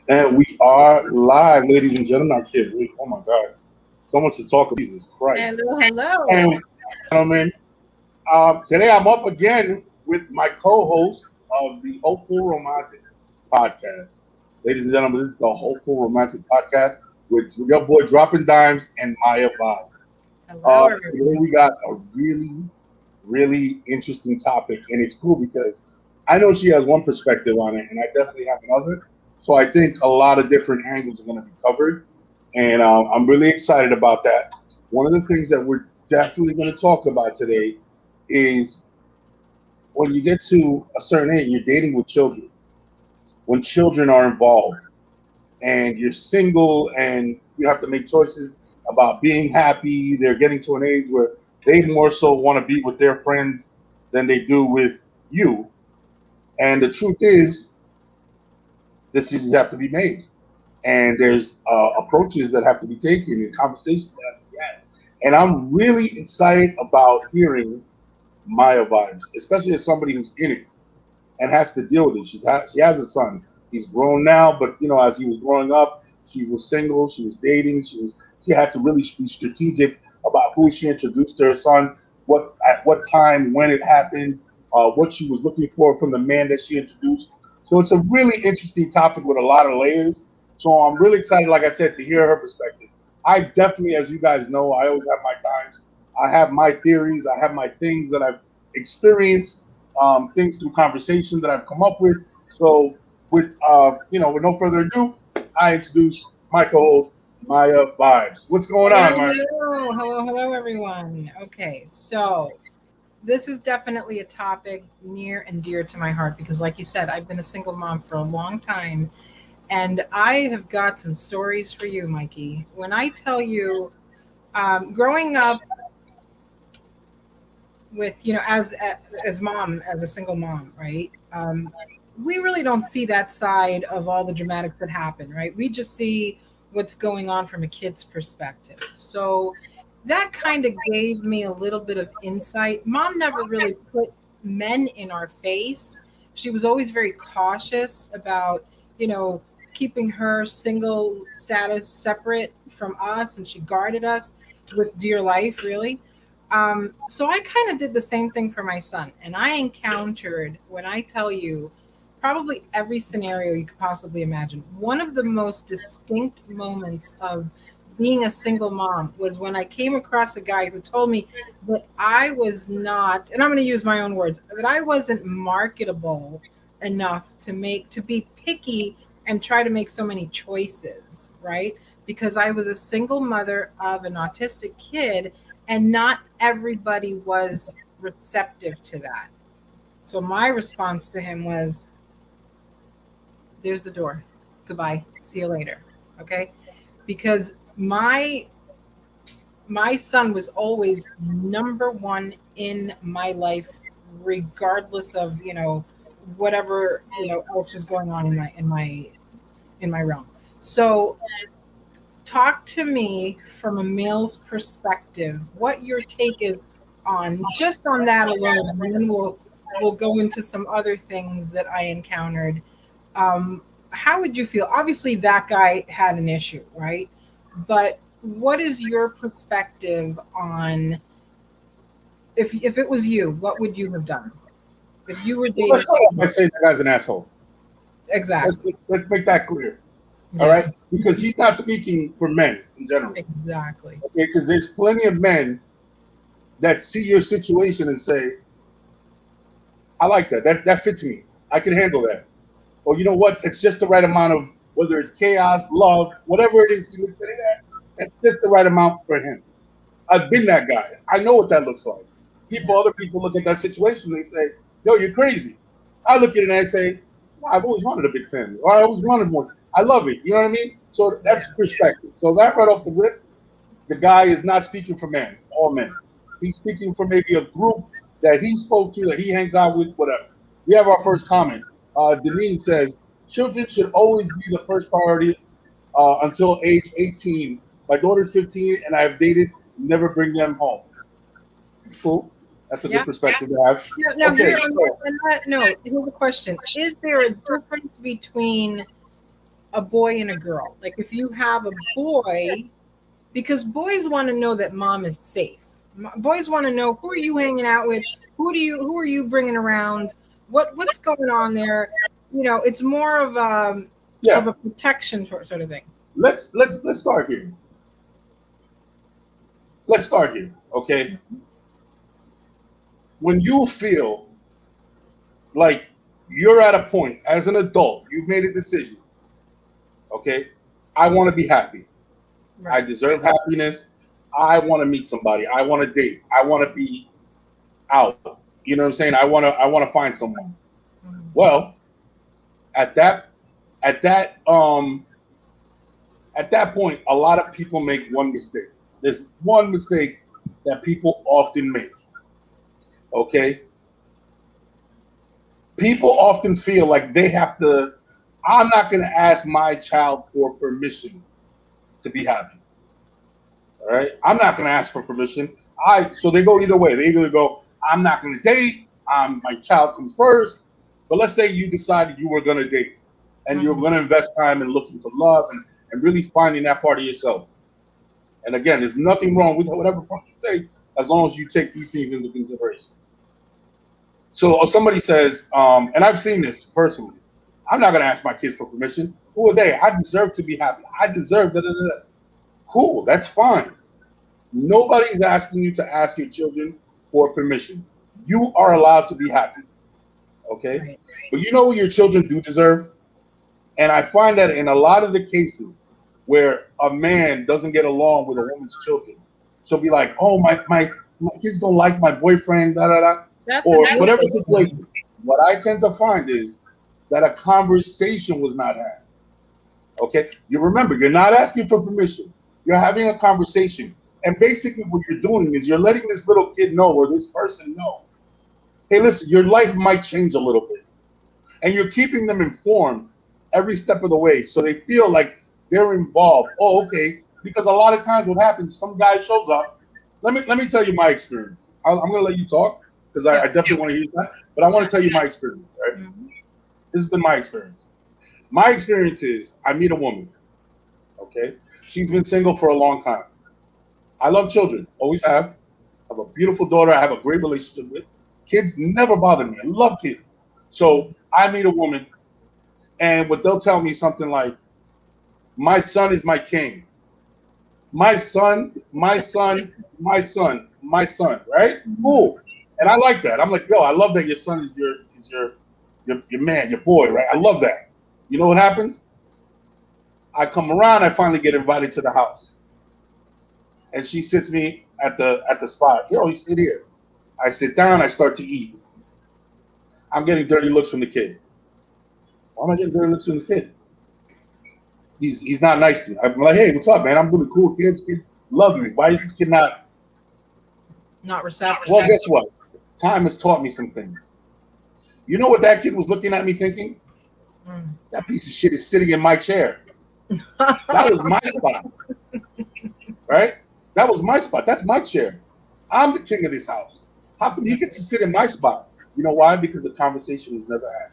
And we are live, ladies and gentlemen. I can't wait. Oh my God. So much to talk about. Jesus Christ. Hello, hello. And gentlemen, today I'm up again with my co-host of the Hopeful Romantic Podcast. Ladies and gentlemen, this is the Hopeful Romantic Podcast with your boy Dropping Dimes and Maya Vibes. Hello, Today everyone. we got a really interesting topic, and it's cool because I know she has one perspective on it, and I definitely have another. So I think a lot of different angles are going to be covered, and I'm really excited about that. One of the things that we're definitely going to talk about today is when you get to a certain age, you're dating with children. When children are involved, and you're single, and you have to make choices about being happy, they're getting to an age where they more so want to be with their friends than they do with you. And the truth is, decisions have to be made, and there's approaches that have to be taken and conversations that have to be had. And I'm really excited about hearing Maya vibes, especially as somebody who's in it and has to deal with it. She has a son. He's grown now, but as he was growing up, she was single. She was dating. She had to really be strategic about who she introduced to her son, what at what time, when it happened, what she was looking for from the man that she introduced. So it's a really interesting topic with a lot of layers. So I'm really excited, like I said, to hear her perspective. I definitely, as you guys know, I always have my times. I have my theories. I have my things that I've experienced, things through conversation that I've come up with. So, with no further ado, I introduce my co-host Maya Vibes. What's going Hello, on, Maya? hello, everyone. Okay, so this is definitely a topic near and dear to my heart because, like you said, I've been a single mom for a long time, and I have got some stories for you, Mikey. When I tell you, growing up with as mom, as a single mom, right? We really don't see that side of all the dramatics that happen, right? We just see what's going on from a kid's perspective. So that kind of gave me a little bit of insight. Mom never really put men in our face. She was always very cautious about, you know, keeping her single status separate from us, and she guarded us with dear life, really. So I kind of did the same thing for my son, and I encountered, when I tell you, probably every scenario you could possibly imagine. One of the most distinct moments of being a single mom was when I came across a guy who told me that I was not, and I'm going to use my own words, that I wasn't marketable enough to be picky and try to make so many choices, right? Because I was a single mother of an autistic kid, and not everybody was receptive to that. So my response to him was, there's the door. Goodbye. See you later. Okay? Because my son was always number one in my life, regardless of, whatever, else was going on in my realm. So talk to me from a male's perspective, what your take is on just on that alone, and then we'll go into some other things that I encountered. How would you feel? Obviously, that guy had an issue, right? But what is your perspective on, if it was you, what would you have done if you were Well, let's dating start off by someone? saying that guy's an asshole. Let's, Exactly. let's make that clear. All Yeah. right, because he's not speaking for men in general. Exactly. Okay, because there's plenty of men that see your situation and say, "I like that. That fits me. I can handle that." Or you know what? It's just the right amount of whether it's chaos, love, whatever it is he looks at it at. It's just the right amount for him. I've been that guy. I know what that looks like. Yeah. Other people look at that situation and they say, "Yo, you're crazy." I look at it and I say, "No, I've always wanted a big family, or I always wanted one. I love it." You know what I mean? So Yeah. that's perspective. So that right off the rip, the guy is not speaking for men, all men. He's speaking for maybe a group that he spoke to, that he hangs out with, whatever. We have our first comment. Deneen says, children should always be the first priority until age 18. My daughter's 15 and I have dated, never bring them home. Cool. That's a good Yeah. perspective to have. Now Okay, here on so that note, here's a question: is there a difference between a boy and a girl. Like if you have a boy, because boys want to know that mom is safe. Boys want to know, who are you hanging out with? Who are you bringing around? What's going on there? It's more of Yeah. a protection sort of thing. Let's start here. Let's start here. Okay. When you feel like you're at a point as an adult, you've made a decision. Okay. I want to be happy. I Right. deserve happiness. I want to meet somebody. I want to date. I want to be out. You know what I'm saying? I want to find someone. Mhm. Well, at that at that at that point, a lot of people make one mistake. There's one mistake that people often make. Okay, people often feel like they have to. I'm not going to ask my child for permission to be happy. All right, I'm not going to ask for permission. So they go either way. They either go, I'm not going to date. My child comes first. But let's say you decided you were going to date and you're Mhm. going to invest time in looking for love and really finding that part of yourself. And again, there's nothing wrong with whatever approach you take as long as you take these things into consideration. So somebody says, and I've seen this personally, I'm not going to ask my kids for permission. Who are they? I deserve to be happy. I deserve da da da. Cool, that's fine. Nobody's asking you to ask your children for permission. You are allowed to be happy, okay? Right. But you know what your children do deserve? And I find that in a lot of the cases where a man doesn't get along with a woman's children, she'll be like, "Oh, my kids don't like my boyfriend," da da da, That's a or deal whatever breaker. situation. What I tend to find is that a conversation was not had. Okay, you remember, you're not asking for permission. You're having a conversation, and basically, what you're doing is you're letting this little kid know, or this person know, hey, listen, your life might change a little bit, and you're keeping them informed every step of the way, so they feel like they're involved. Oh, okay, because a lot of times what happens, some guy shows up. Let me tell you my experience. I'm going to let you talk because I Yeah. definitely want to use that, but I want Yeah. to tell you my experience. Right, Mhm. this has been my experience. My experience is I meet a woman. Okay, she's been single for a long time. I love children, always have. I have a beautiful daughter. I have a great relationship with. Kids never bother me. I love kids. So I meet a woman, and what they'll tell me is something like, "My son is my king. My son, my son, my son, my son." Right? Mhm. Cool. And I like that. I'm like, yo, I love that your son is your man, your boy. Right? I love that. You know what happens? I come around. I finally get invited to the house, and she sits me at the spot. Yo, you sit here. I sit down. I start to eat. I'm getting dirty looks from the kid. Why am I getting dirty looks from this kid? He's not nice to me. I'm like, hey, what's up, man? I'm really cool. Kids love me. Why is this kid not? Not receptive. Well, guess what? Time has taught me some things. You know what that kid was looking at me thinking? Mm. That piece of shit is sitting in my chair. That was my spot, right? That was my spot. That's my chair. I'm the king of this house. How come he gets to sit in my spot? You know why? Because the conversation was never had.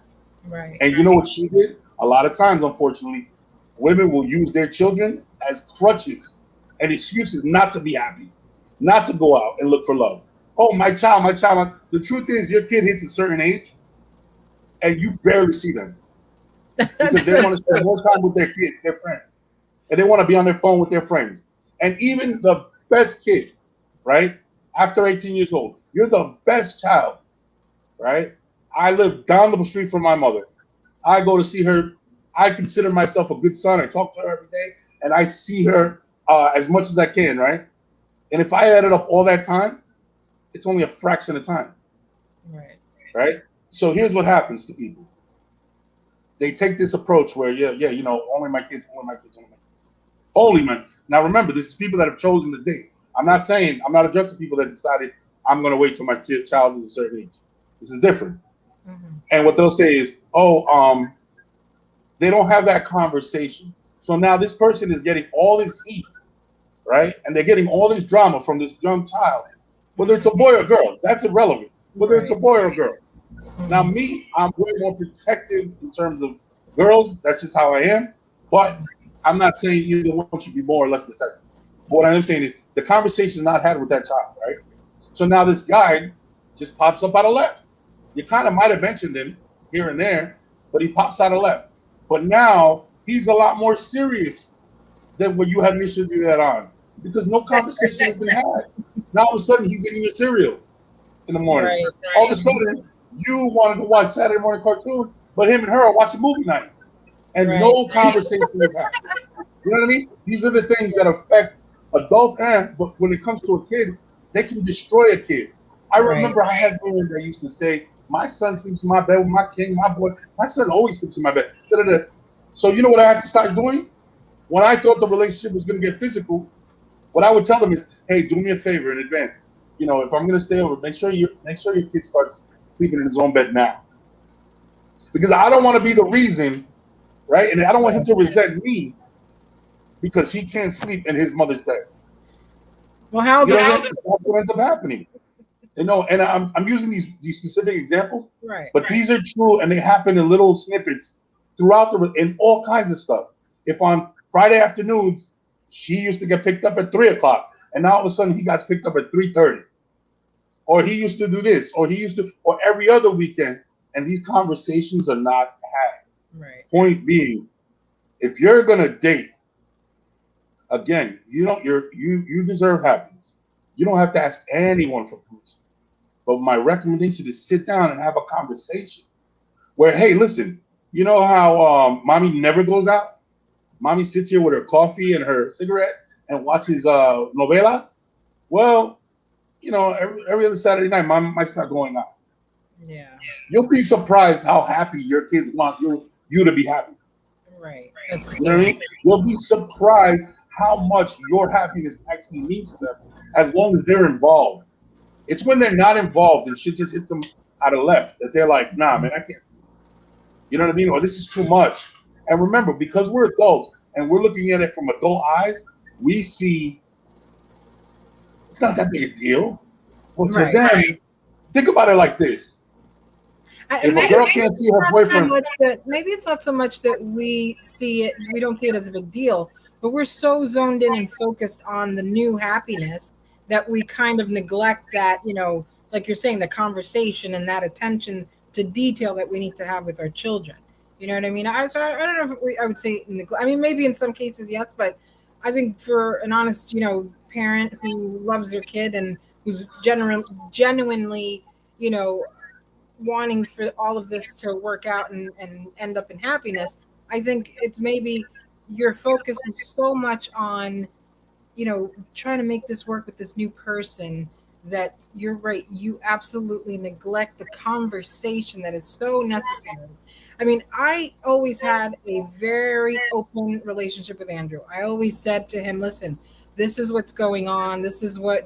Right. And you know what she did? A lot of times, unfortunately, women will use their children as crutches and excuses not to be happy, not to go out and look for love. Oh, my child, my child. The truth is, your kid hits a certain age and you barely see them because That's they so want to spend more time with their kids, their friends, and they want to be on their phone with their friends. And even the best kid, right? After 18 years old, you're the best child, right? I live down the street from my mother. I go to see her. I consider myself a good son. I talk to her every day, and I see her as much as I can, right? And if I added up all that time, it's only a fraction of time, right. right? So here's what happens to people: they take this approach where, yeah, yeah, only my kids, only my kids, only my kids. Holy man! Now remember, this is people that have chosen to date. I'm not addressing people that decided I'm going to wait till my child is a certain age. This is different. Mhm. And what they'll say is, oh, they don't have that conversation. So now this person is getting all this heat, right? And they're getting all this drama from this young child. Whether it's a Mhm. boy or girl, that's irrelevant. Whether it's a Right. boy or a girl. Now, Mhm. me, I'm way more protective in terms of girls. That's just how I am. But I'm not saying either one should be more or less protected. But what I am saying is the conversation is not had with that child, right? So now this guy just pops up out of left. You kind of might have mentioned him here and there, but he pops out of left. But now he's a lot more serious than what you had initially that on because no conversation has been had. Now all of a sudden he's eating your cereal in the morning. Right. All of a sudden you wanted to watch Saturday morning cartoons, but him and her are watching movie night, and Right. no conversation is happening. You know what I mean? These are the things that affect adults, and but when it comes to a kid, they can destroy a kid. I Right. remember I had women that used to say, "My son sleeps in my bed with my king, my boy. My son always sleeps in my bed." Da-da-da. So you know what I had to start doing? When I thought the relationship was going to get physical, what I would tell them is, "Hey, do me a favor in advance. You know, if I'm going to stay over, make sure your kid starts sleeping in his own bed now, because I don't want to be the reason, right? And I don't want him to resent me because he can't sleep in his mother's bed." Well, how You know what I about mean? That's what ends up happening. You know, and I'm using these specific examples, right? but these are true, and they happen in little snippets throughout in all kinds of stuff. If on Friday afternoons she used to get picked up at 3 o'clock, and now all of a sudden he got picked up at 3:30, or he used to do this, or he used to, or every other weekend, and these conversations are not had. Right. Point being, if you're gonna date, again, you deserve happiness. You don't have to ask anyone for permission. But my recommendation is sit down and have a conversation where, hey, listen, you know how mommy never goes out? Mommy sits here with her coffee and her cigarette and watches novelas. Well, you know, every other Saturday night, mom might start going out. Yeah. You'll be surprised how happy your kids want you to be happy. Right. That's You know what I mean? You'll be surprised how much your happiness actually means to them as long as they're involved. It's when they're not involved and shit just hits them out of left that they're like, nah, man, I can't. You know what I mean? Or this is too much. And remember, because we're adults and we're looking at it from adult eyes, we see it's not that big a deal. Well, to right. them, think about it like this: if a Maybe girl can't see her not so boyfriend, much that maybe it's not so much that we see it, we don't see it as a big deal, but we're so zoned in and focused on the new happiness that we kind of neglect that, like you're saying, the conversation and that attention to detail that we need to have with our children. You know what I mean? I don't know if I would say neglect. I mean, maybe in some cases, yes, but I think for an honest, parent who loves their kid and who's genuinely, you know, wanting for all of this to work out and end up in happiness, I think it's maybe you're focusing so much on, trying to make this work with this new person that you're right. You absolutely neglect the conversation that is so necessary. I mean, I always had a very open relationship with Andrew. I always said to him, listen, this is what's going on. This is where,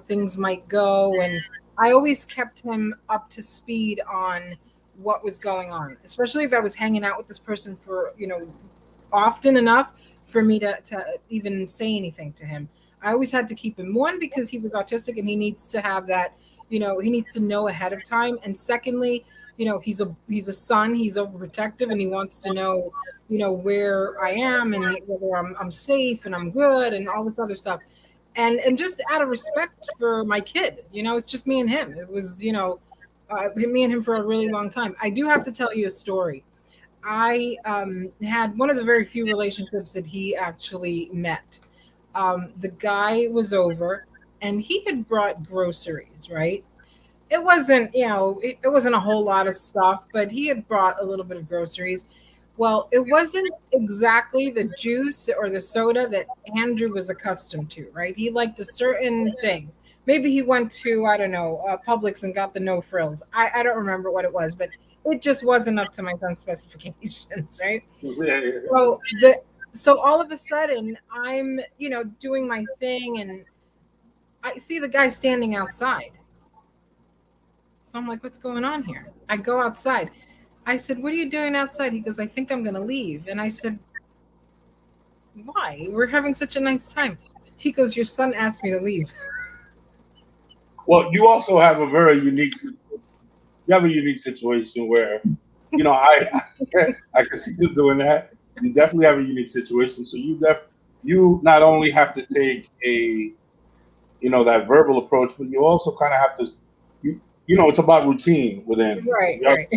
things might go. And I always kept him up to speed on what was going on, especially if I was hanging out with this person for, often enough for me to even say anything to him. I always had to keep him, one, because he was autistic and he needs to have that, he needs to know ahead of time. And secondly, he's a son, he's overprotective and he wants to know, where I am and whether I'm safe and I'm good and all this other stuff. And just out of respect for my kid, it's just me and him. It was, me and him for a really long time. I do have to tell you a story. I had one of the very few relationships that he actually met. The guy was over and he had brought groceries, right? It wasn't, it wasn't a whole lot of stuff, but he had brought a little bit of groceries. Well, it wasn't exactly the juice or the soda that Andrew was accustomed to, right? He liked a certain thing. Maybe he went to, I don't know, Publix and got the no frills. I don't remember what it was, but it just wasn't up to my son's specifications, right? So so all of a sudden I'm, doing my thing and I see the guy standing outside. So I'm like, what's going on here? I go outside. I said, what are you doing outside? He goes, I think I'm going to leave. And I said, why? We're having such a nice time. He goes, your son asked me to leave. well, you also have a very you have a unique situation where, I I can see you doing that. You definitely have a unique situation. So you not only have to take a that verbal approach, but you also kind of have to it's about routine with Andrew. So Right, you right.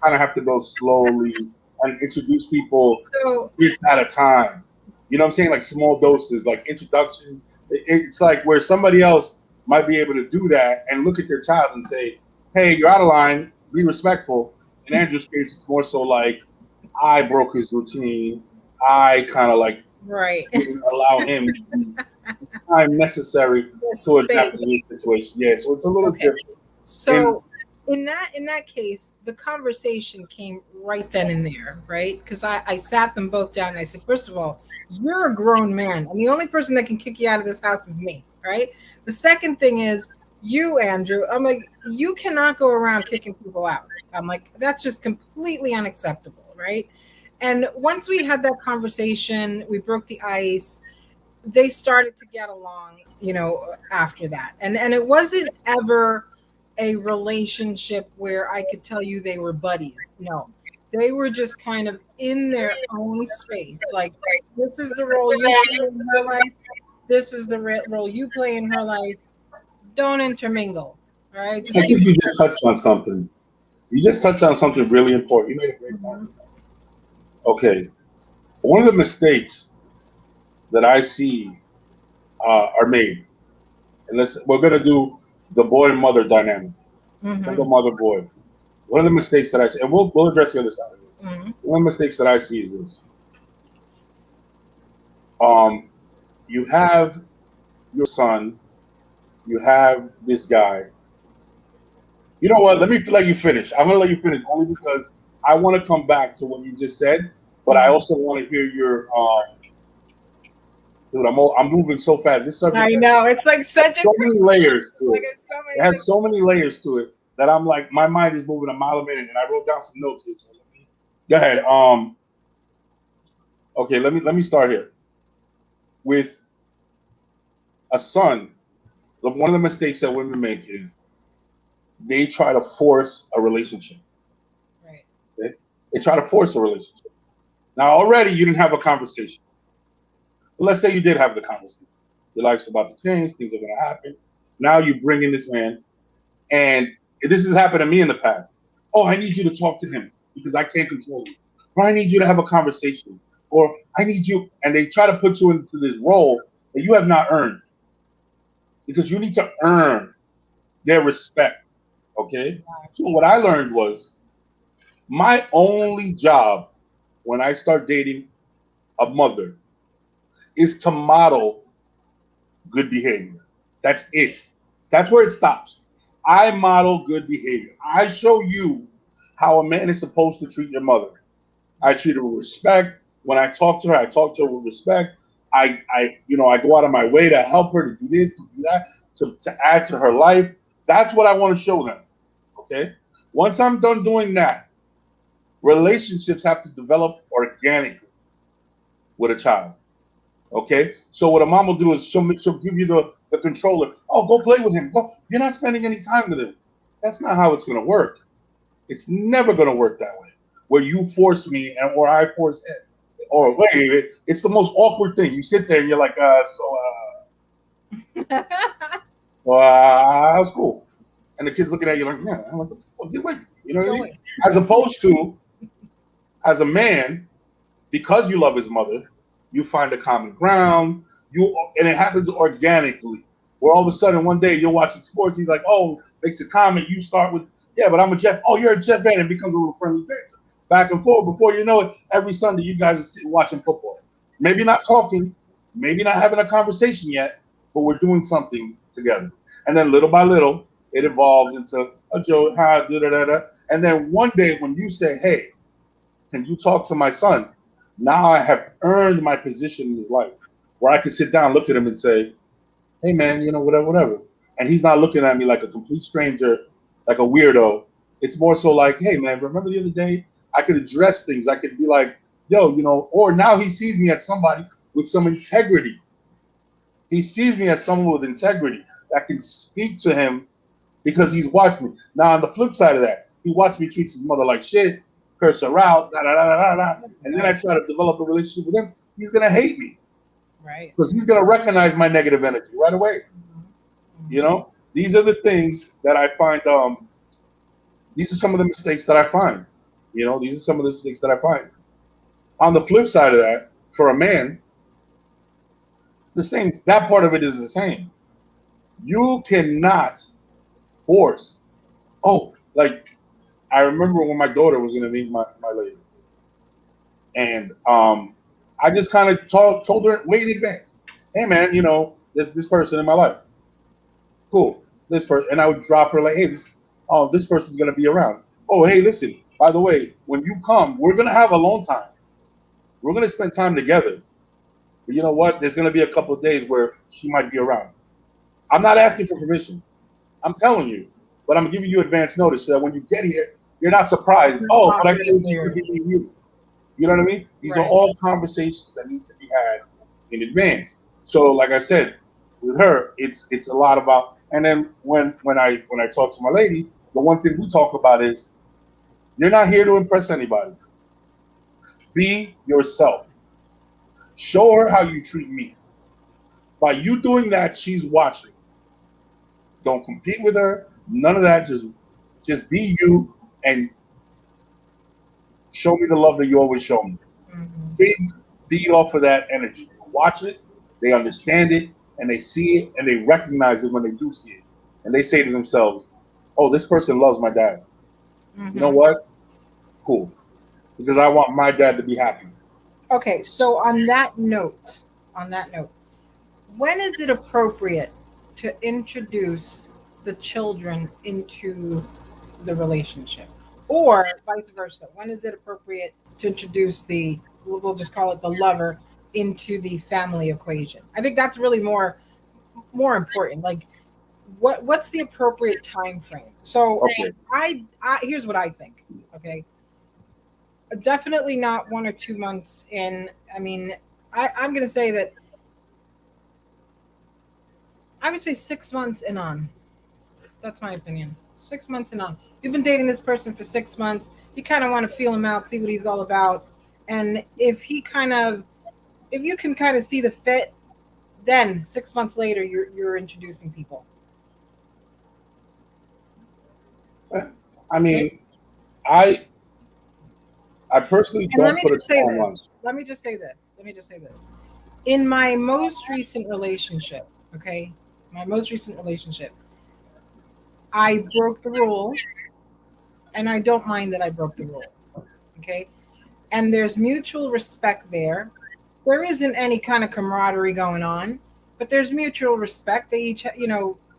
kind of have to go slowly and introduce people So bits at a time. You know what I'm saying? Like small doses, like introductions. It's like where somebody else might be able to do that and look at their child and say, "Hey, you're out of line. Be respectful." In Andrew's case, it's more so like I broke his routine. I kind of like right. didn't allow him the time necessary The to adapt to space. the situation. Yeah, so it's a little Okay. different. And So in that case, the conversation came right then and there, right? Because I sat them both down and I said, first of all, you're a grown man, and the only person that can kick you out of this house is me, right? The second thing is you, Andrew. I'm like, you cannot go around kicking people out. I'm like, that's just completely unacceptable, right? And once we had that conversation, we broke the ice. They started to get along, after that. And it wasn't ever a relationship where I could tell you they were buddies. No. They were just kind of in their own space. Like, this is the role you play in her life. This is the role you play in her life. Don't intermingle. All right. I Just keep think it you just touched on something. You just touched on something really important. You made a great point. simple. Okay, one of the mistakes that I see are made, and we're gonna do the boy and mother dynamic, single Hmm. mother boy. One of the mistakes that I see, and we'll address the other side of it. Hmm. One of the mistakes that I see is this: um, you have your son, you have this guy. You know what? Let me let you finish. I'm gonna let you finish only because I want to come back to what you just said, but I Hmm. also want to hear your dude. I'm moving so fast. This subject I has know. It's like such a so many layers to like it. it's so It many has things. so many layers to it that I'm like, my mind is moving a mile a minute, and I wrote down some notes here. So let me go ahead. Okay, let me start here with a son. One of the mistakes that women make is they try to force a relationship. Right. Okay? They try to force a relationship. Now, already you didn't have a conversation. But let's say you did have the conversation. Your life's about to change. Things are going to happen. Now you bring in this man, and this has happened to me in the past. Oh, I need you to talk to him because I can't control you. Or I need you to have a conversation. Or I need you, and they try to put you into this role that you have not earned because you need to earn their respect. Okay. So Exactly. what I learned was my only job when I start dating a mother is to model good behavior. That's it. That's where it stops. I model good behavior. I show you how a man is supposed to treat your mother. I treat her with respect. When I talk to her, I talk to her with respect. I go out of my way to help her to do this, to do that, to add to her life. That's what I want to show them. Okay. Once I'm done doing that, relationships have to develop organically with a child. Okay, so what a mom will do is she'll give you the controller. Oh, go play with him. Go. You're not spending any time with him. That's not how it's going to work. It's never going to work that way. Where you force me and or I force him. Or wait, it's the most awkward thing. You sit there and you're like, how's cool? And the kid's looking at you like, yeah, I'm like, get away from me. You know what I mean? Going. As opposed to, as a man, because you love his mother, you find a common ground. And it happens organically. Where all of a sudden one day you're watching sports, he's like, "Oh," makes a comment. You start with, "Yeah, but I'm a Jeff." "Oh, you're a Jeff fan," and becomes a little friendly banter, back and forth. Before you know it, every Sunday you guys are sitting watching football. Maybe not talking, maybe not having a conversation yet, but we're doing something together. And then little by little, it evolves into a joke, da da da da. And then one day when you say, "Hey, can you talk to my son?" Now I have earned my position in his life where I can sit down, look at him, and say, "Hey, man, whatever, whatever." And he's not looking at me like a complete stranger, like a weirdo. It's more so like, "Hey, man, remember the other day? I could address things. I could be like, yo, or now he sees me as somebody with some integrity. He sees me as someone with integrity that can speak to him because he's watched me. Now, on the flip side of that, he watched me treat his mother like shit. curse her out, da, da, da, da, da, da, and then I Right. try to develop a relationship with him, he's gonna hate me Right. because he's gonna recognize my negative energy right away. You Mhm. know, these are the things that I find. These are some of the mistakes that I find. You know, these are some of the mistakes that I find. On the flip side of that, for a man, it's the same. That part of it is the same. You cannot force. Oh, like I remember when my daughter was going to meet my lady, and I just kind of told her way in advance, "Hey, man, you know, there's this person in my life. Cool, this person," and I would drop her like, "Hey, this person's going to be around. Oh, hey, listen. By the way, when you come, we're going to have alone time. We're going to spend time together. But you know what? There's going to be a couple of days where she might be around. I'm not asking for permission. I'm telling you, but I'm giving you advance notice so that when you get here, you're not It's surprised. not Oh, but I awkward thought it and was just going weird. to be you. You know what I mean? These are Right. all conversations that need to be had in advance. So, like I said, with her, it's a lot about. And then when I talk to my lady, the one thing we talk about is you're not here to impress anybody. Be yourself. Show her how you treat me. By you doing that, she's watching. Don't compete with her. None of that. Just be you and show me the love that you always show me. Hmm. Kids feed off of that energy. They watch it, they understand it, and they see it, and they recognize it when they do see it. And they say to themselves, "Oh, this person loves my dad. You know Hmm. what? Cool. Because I want my dad to be happy." Okay, so on that note, when is it appropriate to introduce the children into the relationship, or vice versa? When is it appropriate to introduce we'll just call it the lover into the family equation? I think that's really more important. Like, what's the appropriate time frame? So, Okay. I here's what I think. Okay, definitely not 1 or 2 months in. I mean, I'm gonna say that I would say 6 months and on. That's my opinion. 6 months and on. You've been dating this person for 6 months. You kind of want to feel him out, see what he's all about, and if you can kind of see the fit, then 6 months later you're introducing people. I Okay. mean, I I personally And don't put a timeline. Let me just say this. Let me just say this. In my most recent relationship, okay, my most recent relationship, I broke the rule, and I don't mind that I broke the rule. Okay. And there's mutual respect there. There isn't any kind of camaraderie going on, but there's mutual respect. They each,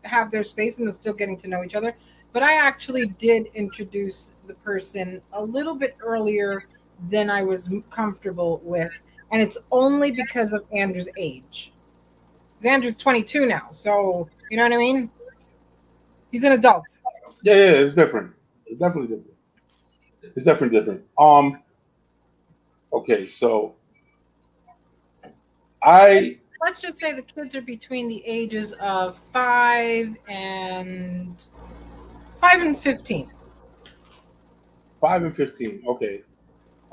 have their space and they're still getting to know each other. But I actually did introduce the person a little bit earlier than I was comfortable with. And it's only because of Andrew's age. 'Cause Andrew's 22 now. So, you know what I mean? He's an adult. Yeah, yeah, it's different. It's definitely different. It's definitely different. Okay, so I Let's just say the kids are between the ages of 5 and 15. 5 and 15. Okay.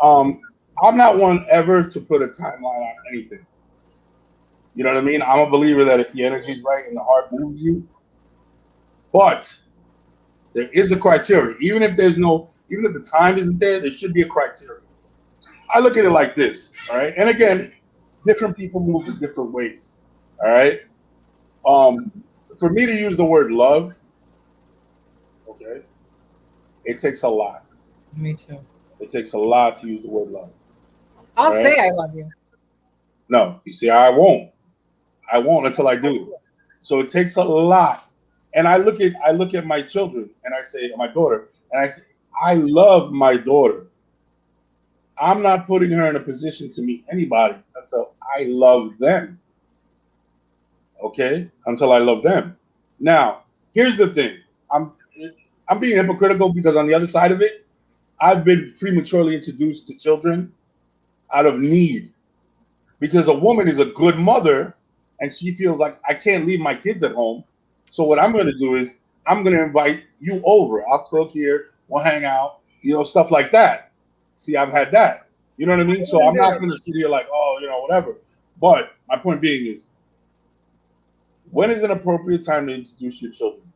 Um, I'm not one ever to put a timeline on anything. You know what I mean? I'm a believer that if the energy's right and the heart moves you, but there is a criteria. Even if the time isn't there, there should be a criteria. I look at it like this, all right? And again, different people move in different ways, all right? Um, for me to use the word love, okay, it takes a lot. Me too. It takes a lot to use the word love, all I'll right? say I love you. No, you see, I won't. I won't until I do. So it takes a lot. And I look at my children and I say my daughter and I say I love my daughter. I'm not putting her in a position to meet anybody until I love them. Okay? Until I love them. Now, here's the thing. I'm I'm being hypocritical because on the other side of it, I've been prematurely introduced to children out of need because a woman is a good mother and she feels like I can't leave my kids at home. So what I'm going to do is I'm going to invite you over. I'll cook here, we'll hang out, stuff like that. See, I've had that. You know what I mean? So I'm not going to sit here like, oh, whatever. But my point being is, when is an appropriate time to introduce your children?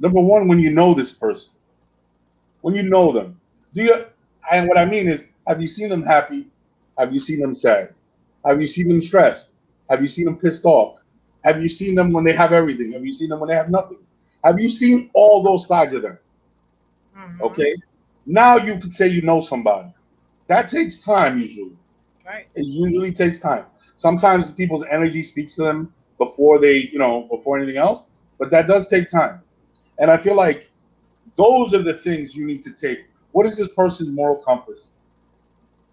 Number one, when you know this person, when you know them. Do you? And what I mean is, have you seen them happy? Have you seen them sad? Have you seen them stressed? Have you seen them pissed off? Have you seen them when they have everything? Have you seen them when they have nothing? Have you seen all those sides of them? Mm-hmm. Okay. Now you could say you know somebody. That takes time usually. Right. It usually takes time. Sometimes people's energy speaks to them before before anything else, but that does take time. And I feel like those are the things you need to take. What is this person's moral compass?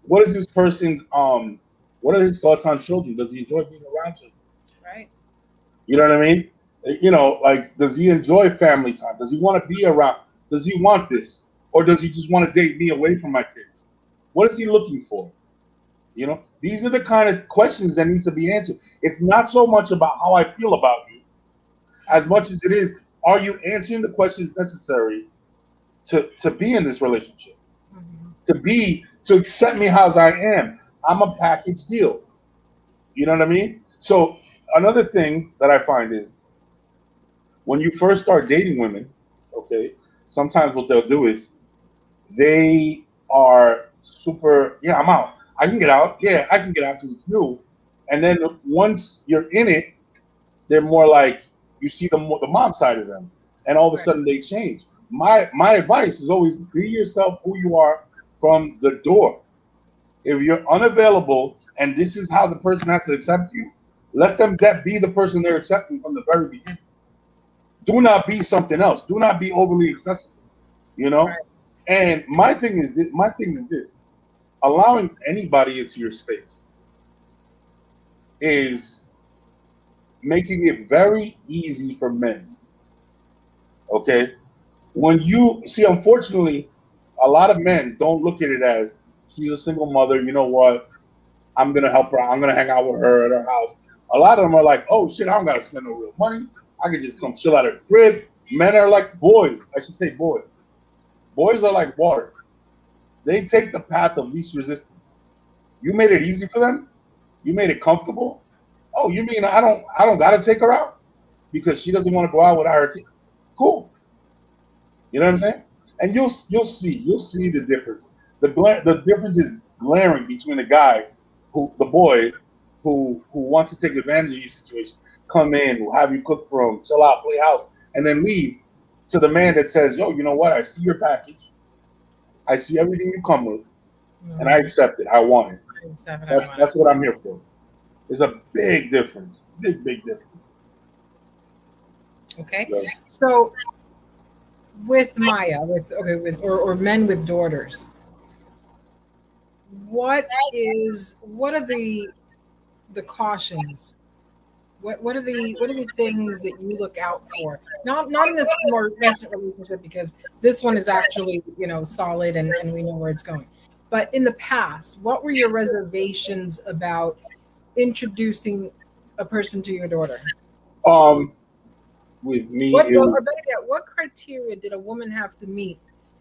What is this person's what are his thoughts on children? Does he enjoy being around children? Right. You know what I mean? Like, does he enjoy family time? Does he want to be around? Does he want this? Or does he just want to date me away from my kids? What is he looking for? These are the kind of questions that need to be answered. It's not so much about how I feel about you, as much as it is, are you answering the questions necessary to be in this relationship? Mm-hmm. To accept me as I am. I'm a package deal. You know what I mean? So another thing that I find is, when you first start dating women, okay, sometimes what they'll do is they are super, yeah, I'm out. I can get out. Yeah, I can get out because it's new. And then once you're in it, they're more like, you see the mom side of them, and all of a Right. sudden they change. My advice is always be yourself, who you are from the door. If you're unavailable and this is how the person has to accept you, let them that be the person they're accepting from the very beginning. Do not be something else. Do not be overly accessible. You know. Right. And my thing is this. Allowing anybody into your space is making it very easy for men. Okay. When you see, unfortunately, a lot of men don't look at it as, she's a single mother. You know what? I'm gonna help her. I'm gonna hang out with her at her house. A lot of them are like, oh shit, I don't gotta spend no real money. I can just come chill at her crib. Men are like boys. I should say boys. Boys are like water. They take the path of least resistance. You made it easy for them. You made it comfortable. Oh, you mean I don't gotta take her out because she doesn't want to go out without her? Cool. You know what I'm saying? And you'll see the difference. The difference is glaring between a guy the boy who wants to take advantage of your situation, come in, will have you cook for him, chill out, play house, and then leave, to the man that says, yo, you know what? I see your package. I see everything you come with, and I Mm-hmm. accept it. I want it. It's definitely That's one of that's what I'm here for. There's a big difference. Big difference. Okay. Yeah. So with Maya, or men with daughters, what are the cautions? What are the things that you look out for? Not in this more recent relationship, because this one is actually solid, and we know where it's going. But in the past, what were your reservations about introducing a person to your daughter? Um, with me, What it was or better yet, what criteria did a woman have to meet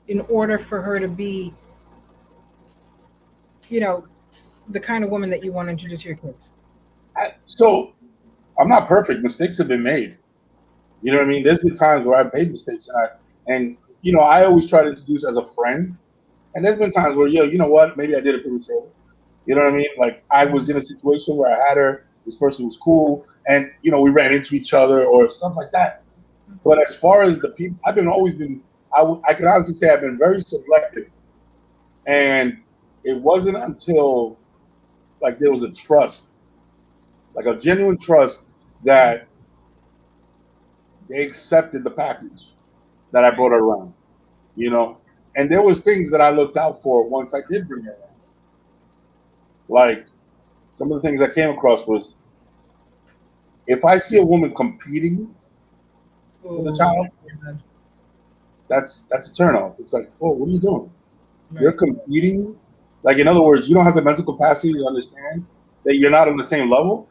in order for her to be, you know, the kind of woman that you want to introduce your kids? so I'm not perfect. Mistakes have been made. You know what I mean? There's been times where I've made mistakes, and I always try to introduce as a friend. And there's been times where, you know what? Maybe I did it prematurely. You know what I mean? Like, I was in a situation where I had her. This person was cool, and we ran into each other or stuff like that. But as far as the people, always been. I can honestly say I've been very selective, and it wasn't until, like, there was a trust, like a genuine trust, that they accepted the package that I Right. brought her around. You know, and there was things that I looked out for once I did bring her around. Like, some of the things I came across was, if I see a woman competing with a Oh, child, that's a turnoff. It's like, oh, what are you doing? You're right. competing. Like, in other words, you don't have the mental capacity to understand that you're not on the same level.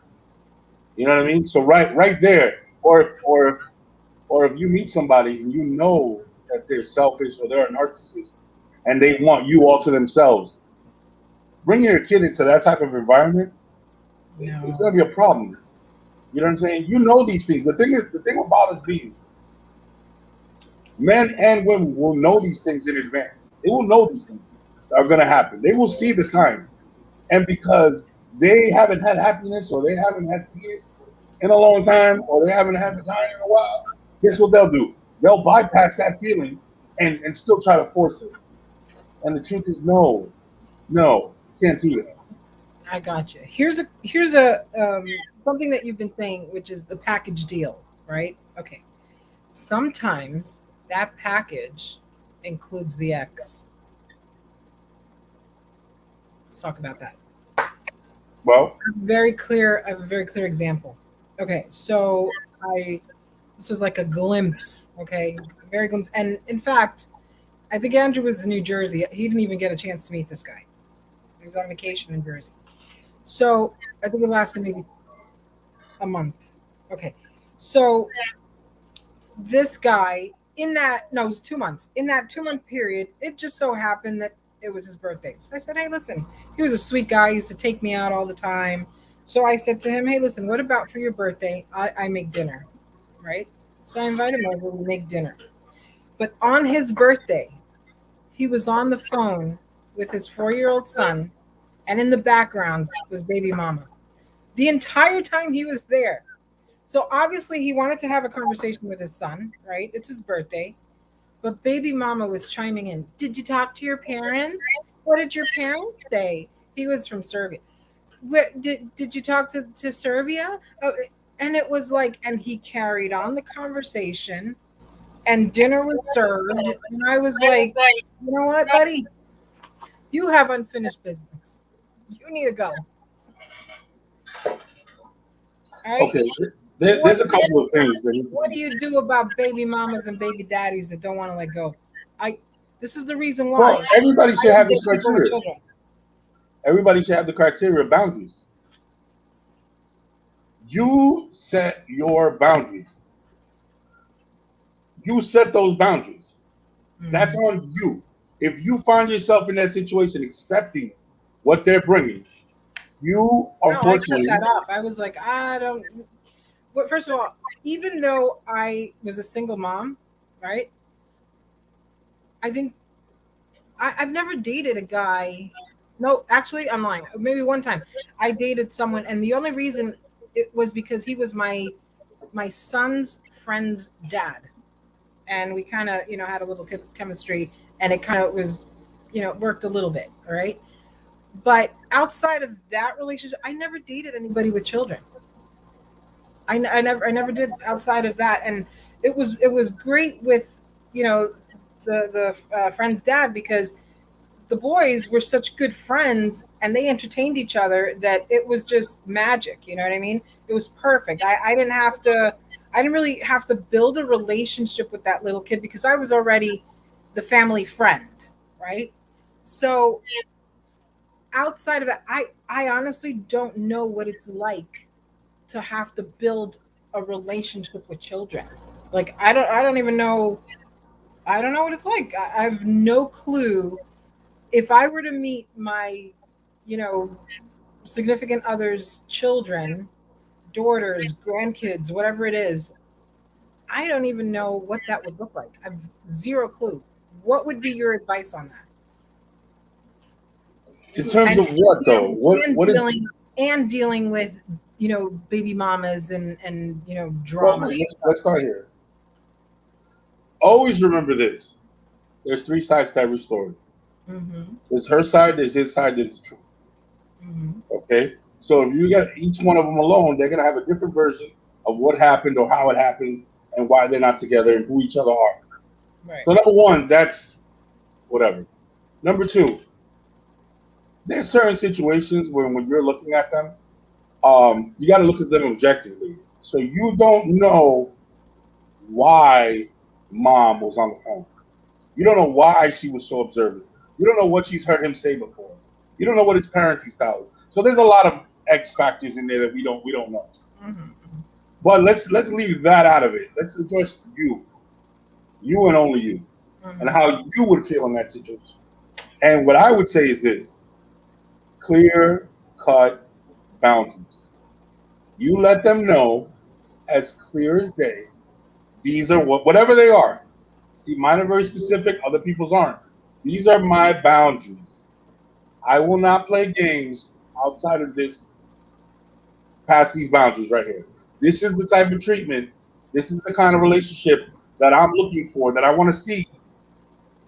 You know what I mean? So right there, or if you meet somebody and you know that they're selfish or they're a narcissist and they want you all to themselves, bringing your kid into that type of environment, it's No. going to be a problem. You know what I'm saying? You know these things. The thing about us being men and women will know these things in advance. They will know these things are going to happen. They will see the signs, and because they haven't had happiness or they haven't had peace in a long time or they haven't had the time in a while, guess what they'll do? They'll bypass that feeling and still try to force it. And the truth is, no, no, you can't do that. I got you. Here's a something that you've been saying, which is the package deal, right? Okay. Sometimes that package includes the X. Let's talk about that. Well, Very clear. I have a very clear example. Okay, so I this was like a glimpse. Okay, very glimpse. And in fact, I think Andrew was in New Jersey. He didn't even get a chance to meet this guy. He was on vacation in Jersey. So I think it lasted maybe a month. Okay, so this guy in that no, it was 2 months. In that 2 month period, it just so happened that it was his birthday. So I said, "Hey, listen, he was a sweet guy. He used to take me out all the time." So I said to him, "Hey, listen, what about for your birthday? I make dinner, right?" So I invited him over. We make dinner. But on his birthday, he was on the phone with his 4-year-old son, and in the background was baby mama. The entire time he was there. So obviously he wanted to have a conversation with his son, right? It's his birthday. But baby mama was chiming in. Did you talk to your parents? What did your parents say? He was from Serbia. Did you talk to Serbia? Oh, and it was like, and he carried on the conversation, and dinner was served. And I was like, you know what, buddy? You have unfinished business. You need to go. All right. okay, What there's a couple of things that need to what be. do you do about baby mamas and baby daddies that don't want to let go? I This is the reason Well, why everybody I should don't have this date people with criteria. children. Everybody should have the criteria of boundaries. You set your boundaries. You set those boundaries. That's Mhm. on you. If you find yourself in that situation accepting what they're bringing, you No, I cut unfortunately, that off. I was like, I don't. Well, first of all, even though I was a single mom, right? I think I've never dated a guy. No, actually, I'm lying. Maybe one time I dated someone, and the only reason it was because he was my son's friend's dad, and we kind of had a little chemistry, and it kind of was worked a little bit, all right. But outside of that relationship, I never dated anybody with children. I never did outside of that, and it was great with you know the friend's dad because the boys were such good friends and they entertained each other that it was just magic. You know what I mean? It was perfect. I didn't really have to build a relationship with that little kid because I was already the family friend, right? So outside of that, I honestly don't know what it's like to have to build a relationship with children. Like I don't even know. I don't know what it's like. I have no clue. If I were to meet my, you know, significant other's children, daughters, grandkids, whatever it is, I don't even know what that would look like. I've zero clue. What would be your advice on that? in terms And of what though? and What is dealing with baby mamas and well? drama and Let's stuff. start here. Always remember this: there's three sides to every story. Mm-hmm. There's her side, there's his side, there's the truth. Mm-hmm. Okay, so if you get each one of them alone, they're gonna have a different version of what happened or how it happened and why they're not together and who each other are. Right. So number one, that's whatever. Number two, there's certain situations where when you're looking at them, you got to look at them objectively. So you don't know why mom was on the phone. You don't know why she was so observant. You don't know what she's heard him say before. You don't know what his parenting style is. So there's a lot of X factors in there that we don't know. Mm-hmm. But let's leave that out of it. Let's address you and only you, and Mm-hmm. how you would feel in that situation. And what I would say is this: clear cut boundaries. You let them know as clear as day. These are whatever they are. See, mine are very specific. Other people's aren't. These are my boundaries. I will not play games outside of this, past these boundaries right here. This is the type of treatment. This is the kind of relationship that I'm looking for, that I want to see.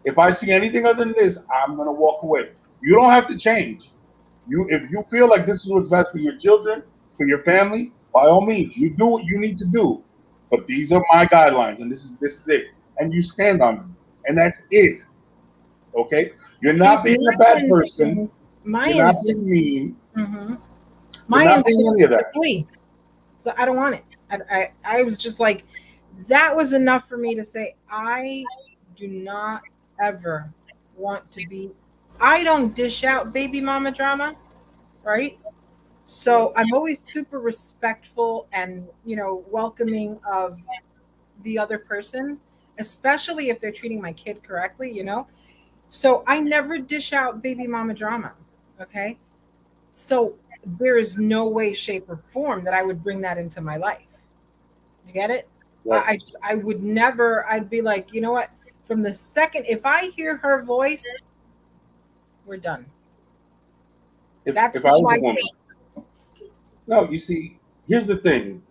If I see anything other than this, I'm gonna walk away. You don't have to change. If you feel like this is what's best for your children, for your family, by all means, you do what you need to do. But these are my guidelines, and this is it. And you stand on them, and that's it. Okay? You're See, not being a bad person. my You're not instinct, being mean. hmm You're my not being instinct any of was to that. flee. So I don't want it. I was just like, that was enough for me to say, I do not ever want to be, I don't dish out baby mama drama, right? So I'm always super respectful and, welcoming of the other person, especially if they're treating my kid correctly. So I never dish out baby mama drama. Okay. So there is no way, shape, or form that I would bring that into my life. You get it? Right. I would never, I'd be like, you know what? From the second, if I hear her voice, we're done. That's If I just was a my woman, thing. no, you see, here's the thing.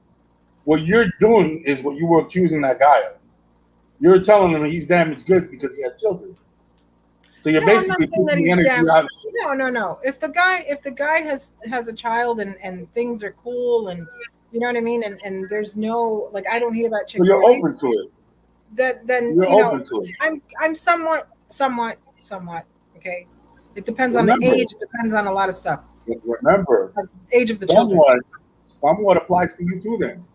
What you're doing is what you were accusing that guy of. You're telling him he's damaged goods because he has children. So you're No, I'm not basically saying that taking the he's energy damaged. out of No, no, no. If the guy has a child and things are cool and you know what I mean, and there's no, like, I don't hear that so chick's you're voice, open to it. that then You're open to it. I'm somewhat okay. It depends on the Remember, age. It depends on a lot of stuff. remember, Age of the children. somewhat applies to you too then.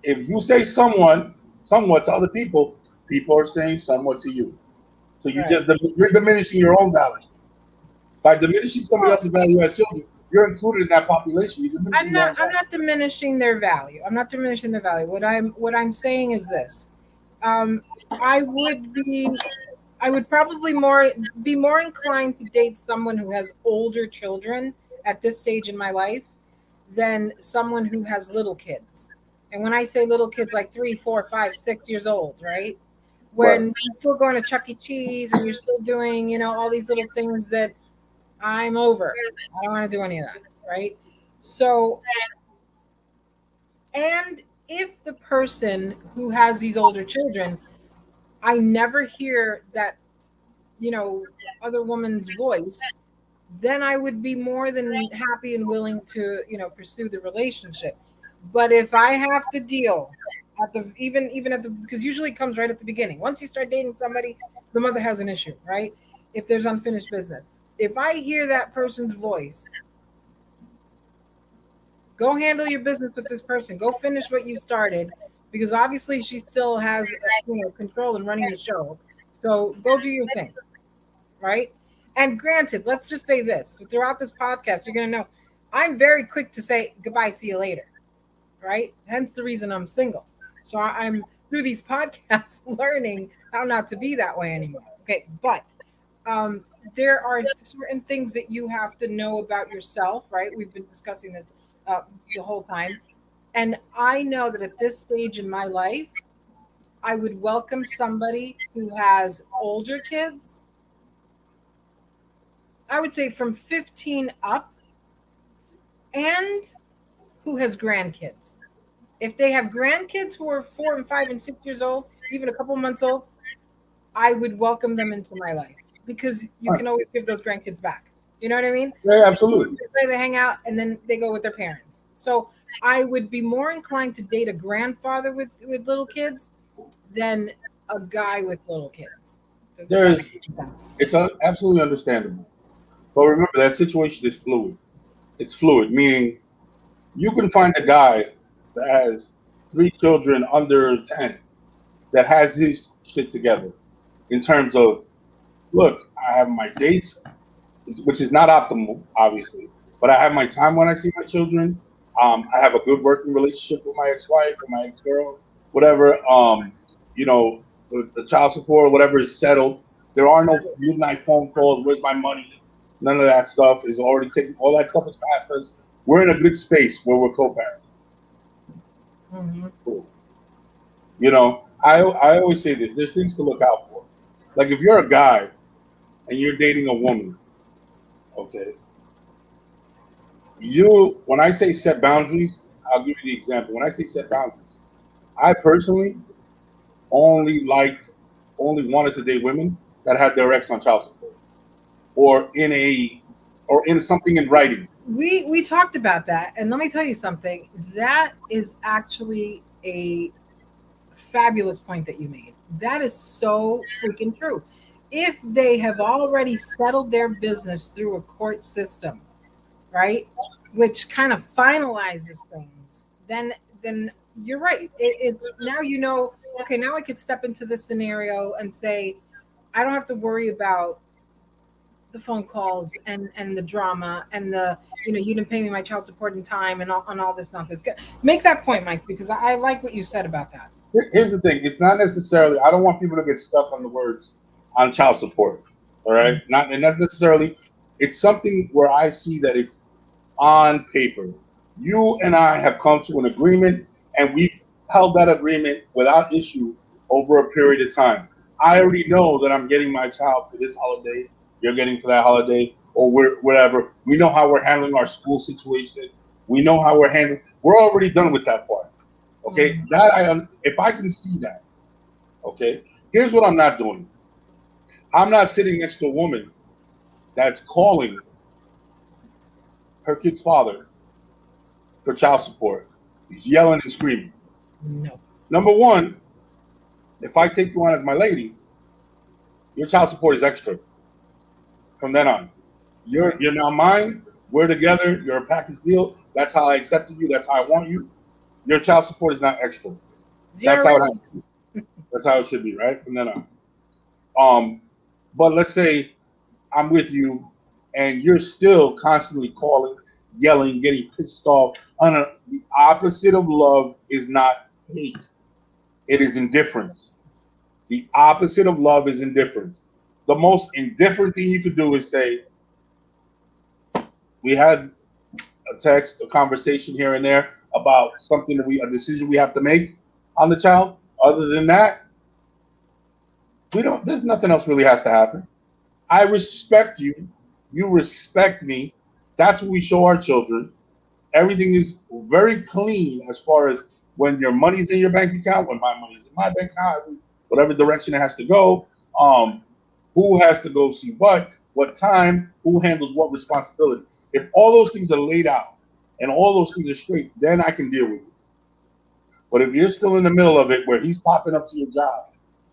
If you say somewhat to other people, people are saying somewhat to you. So Right. you're diminishing your own value. By diminishing somebody Well, else's value as children, you're included in that population. You're diminishing your own I'm value. not diminishing their value. I'm not diminishing their value. What I'm saying is this. Um, I would be I would probably more inclined to date someone who has older children at this stage in my life than someone who has little kids. And when I say little kids, like 3, 4, 5, 6 years old, right? Right. When you're still going to Chuck E. Cheese and you're still doing, all these little things that I'm over. I don't want to do any of that, right? So, and if the person who has these older children, I never hear that, you know, other woman's voice, then I would be more than happy and willing to, pursue the relationship. But if I have to deal at the even at the because usually it comes right at the beginning. Once you start dating somebody, the mother has an issue, right? If there's unfinished business. If I hear that person's voice, go handle your business with this person. Go finish what you started because obviously she still has control and running the show. So go do your thing, right? And granted, let's just say this throughout this podcast, you're going to know I'm very quick to say goodbye, see you later, right? Hence the reason I'm single. So I'm through these podcasts learning how not to be that way anymore. Okay, but um, there are certain things that you have to know about yourself, right? We've been discussing this the whole time. And I know that at this stage in my life, I would welcome somebody who has older kids. I would say from 15 up, and who has grandkids. If they have grandkids who are 4 and 5 and 6 years old, even a couple months old, I would welcome them into my life because you Right. can always give those grandkids back. You know what I mean? Yeah, absolutely. They hang out and then they go with their parents. So I would be more inclined to date a grandfather with little kids than a guy with little kids. Does that There's make sense? It's absolutely understandable. But remember that situation is fluid. It's fluid, meaning you can find a guy that has 3 children under 10 that has his shit together in terms of, look, I have my dates, which is not optimal, obviously, but I have my time when I see my children. I have a good working relationship with my ex-wife or my ex-girl, whatever. You know, the child support or whatever is settled. There are no midnight phone calls. Where's my money? None of that stuff is already taken. All that stuff is past us. We're in a good space where we're co-parents. Mm-hmm. Cool. You know, I always say this. There's things to look out for. Like if you're a guy and you're dating a woman, okay, when I say set boundaries, I'll give you the example. When I say set boundaries, I personally only liked, only wanted to date women that had their ex on child support or in something in writing. We talked about that, and let me tell you something. That is actually a fabulous point that you made. That is so freaking true. If they have already settled their business through a court system, right, which kind of finalizes things, then you're right. It's now you know. Okay, now I could step into this scenario and say, I don't have to worry about the phone calls and the drama and the you didn't pay me my child support in time and all this nonsense. Make that point, Mike, because I like what you said about that. Here's the thing. It's not necessarily. I don't want people to get stuck on the words on child support. All right, not and that's necessarily. It's something where I see that it's on paper. You and I have come to an agreement, and we've held that agreement without issue over a period of time. I already know that I'm getting my child for this holiday. You're getting for that holiday, or whatever. We know how we're handling our school situation. We know how we're handling. We're already done with that part. Okay, Mm. if I can see that. Okay, here's what I'm not doing. I'm not sitting next to a woman that's calling her kid's father for child support, yelling and screaming. No. Number one, if I take you on as my lady, your child support is extra from then on. You're now mine. We're together. You're a package deal. That's how I accepted you. That's how I want you. Your child support is not extra. That's Zero how it rating. has to be. That's how it should be, right? From then on. Um, but let's say I'm with you, and you're still constantly calling, yelling, getting pissed off. The opposite of love is not hate; it is indifference. The opposite of love is indifference. The most indifferent thing you could do is say, "We had a text, a conversation here and there about something a decision we have to make on the child. Other than that, we don't. There's nothing else really has to happen. I respect you. You respect me. That's what we show our children. Everything is very clean as far as when your money's in your bank account, when my money's in my bank account, whatever direction it has to go. Um, who has to go see what time, who handles what responsibility. If all those things are laid out and all those things are straight, then I can deal with you. But if you're still in the middle of it where he's popping up to your job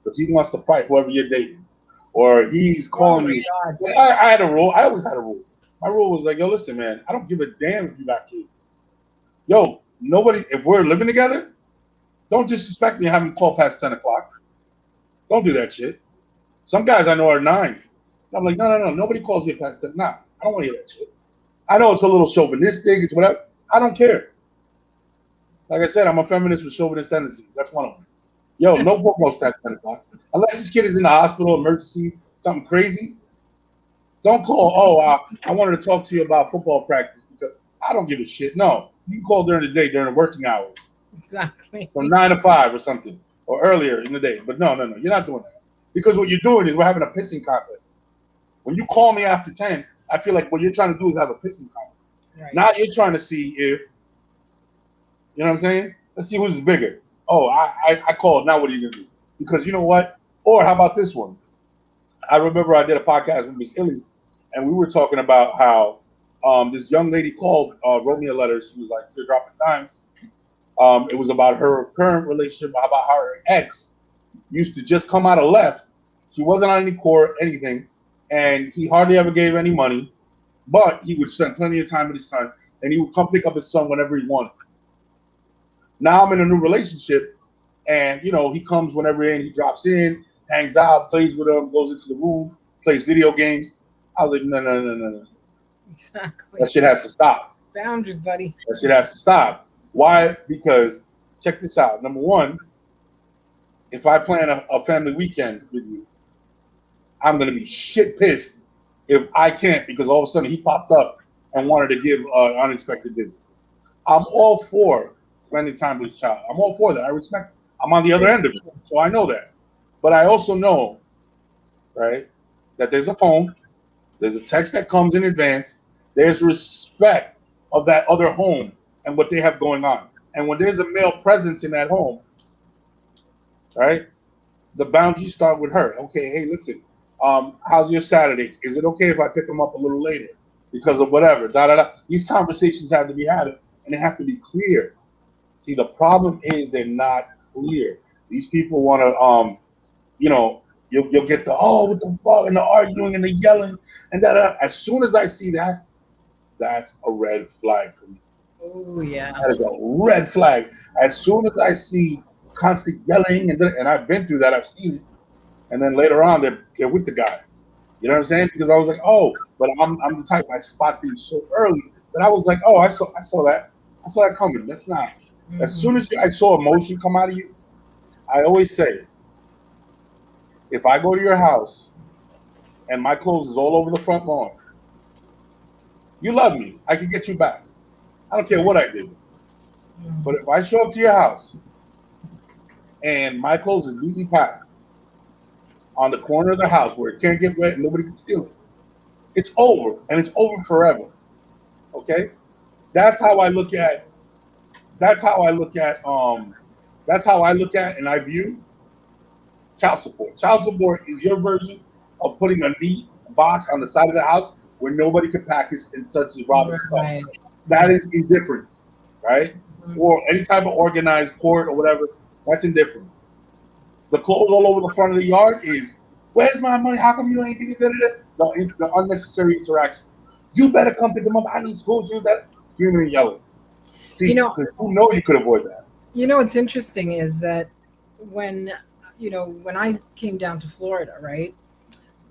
because he wants to fight whoever you're dating, or he's Oh calling my you. God. I had a rule. I always had a rule. My rule was like, yo, listen, man, I don't give a damn if you got kids. Yo, nobody, if we're living together, don't disrespect me and have me call past 10 o'clock. Don't do that shit. Some guys I know are 9. And I'm like, no. Nobody calls you past 10. Nah, I don't want to hear that shit. I know it's a little chauvinistic. It's whatever. I don't care. Like I said, I'm a feminist with chauvinist tendencies. That's one of them. Yo, no promos past 10 o'clock. Unless this kid is in the hospital, emergency, something crazy. Don't call. Oh, I wanted to talk to you about football practice because I don't give a shit. No, you can call during the day, during the working hours, Exactly. from 9 to 5 or something, or earlier in the day. But no, you're not doing that because what you're doing is we're having a pissing contest. When you call me after 10, I feel like what you're trying to do is have a pissing contest. Right. Now you're trying to see if you know what I'm saying. Let's see who's bigger. Oh, I called. Now what are you gonna do? Because you know what? Or how about this one? I remember I did a podcast with Miss Illy, and we were talking about how this young lady called, wrote me a letter. She was like, "You're dropping dimes." It was about her current relationship, about how her ex used to just come out of left. She wasn't on any court, anything, and he hardly ever gave any money, but he would spend plenty of time with his son, and he would come pick up his son whenever he wanted. Now I'm in a new relationship, and he comes whenever he drops in, hangs out, plays with him, goes into the room, plays video games. I was like, no. Exactly. That shit has to stop. Boundaries, buddy. That shit has to stop. Why? Because check this out. Number one, if I plan a family weekend with you, I'm gonna be shit pissed if I can't because all of a sudden he popped up and wanted to give an unexpected visit. I'm all for spending time with his child. I'm all for that. I respect it. I'm on the other end of it, so I know that. But I also know, right, that there's a phone, there's a text that comes in advance, there's respect of that other home and what they have going on. And when there's a male presence in that home, right, the boundaries start with her. Okay, hey, listen, how's your Saturday? Is it okay if I pick him up a little later because of whatever? Da da da. These conversations have to be had, and they have to be clear. See, the problem is they're not clear. These people want to, you know, you'll get the what the fuck and the arguing and the yelling and that. As soon as I see that, that's a red flag for me. Oh yeah. That is a red flag. As soon as I see constant yelling and I've been through that, I've seen it, and then later on they're with the guy. You know what I'm saying? Because I was like, oh, but I'm the type I spot things so early that I was like, oh, I saw that coming. That's not. As soon as I saw emotion come out of you, I always say, if I go to your house and my clothes is all over the front lawn, you love me. I can get you back. I don't care what I did. But if I show up to your house and my clothes is neatly packed on the corner of the house where it can't get wet and nobody can steal it, it's over, and it's over forever. Okay? That's how I look at that's how I look at that's how I look at and I view child support. Child support is your version of putting a neat box on the side of the house where nobody can package and touch and rob and stuff. Right. That is indifference, right? Or any type of organized court or whatever. That's indifference. The clothes all over the front of the yard is, where's my money? How come you ain't getting it? The unnecessary interaction. You better come pick them up. I need school shoes. That screaming and yelling. See, because you know you could avoid that. You know what's interesting is that when when I came down to Florida, right?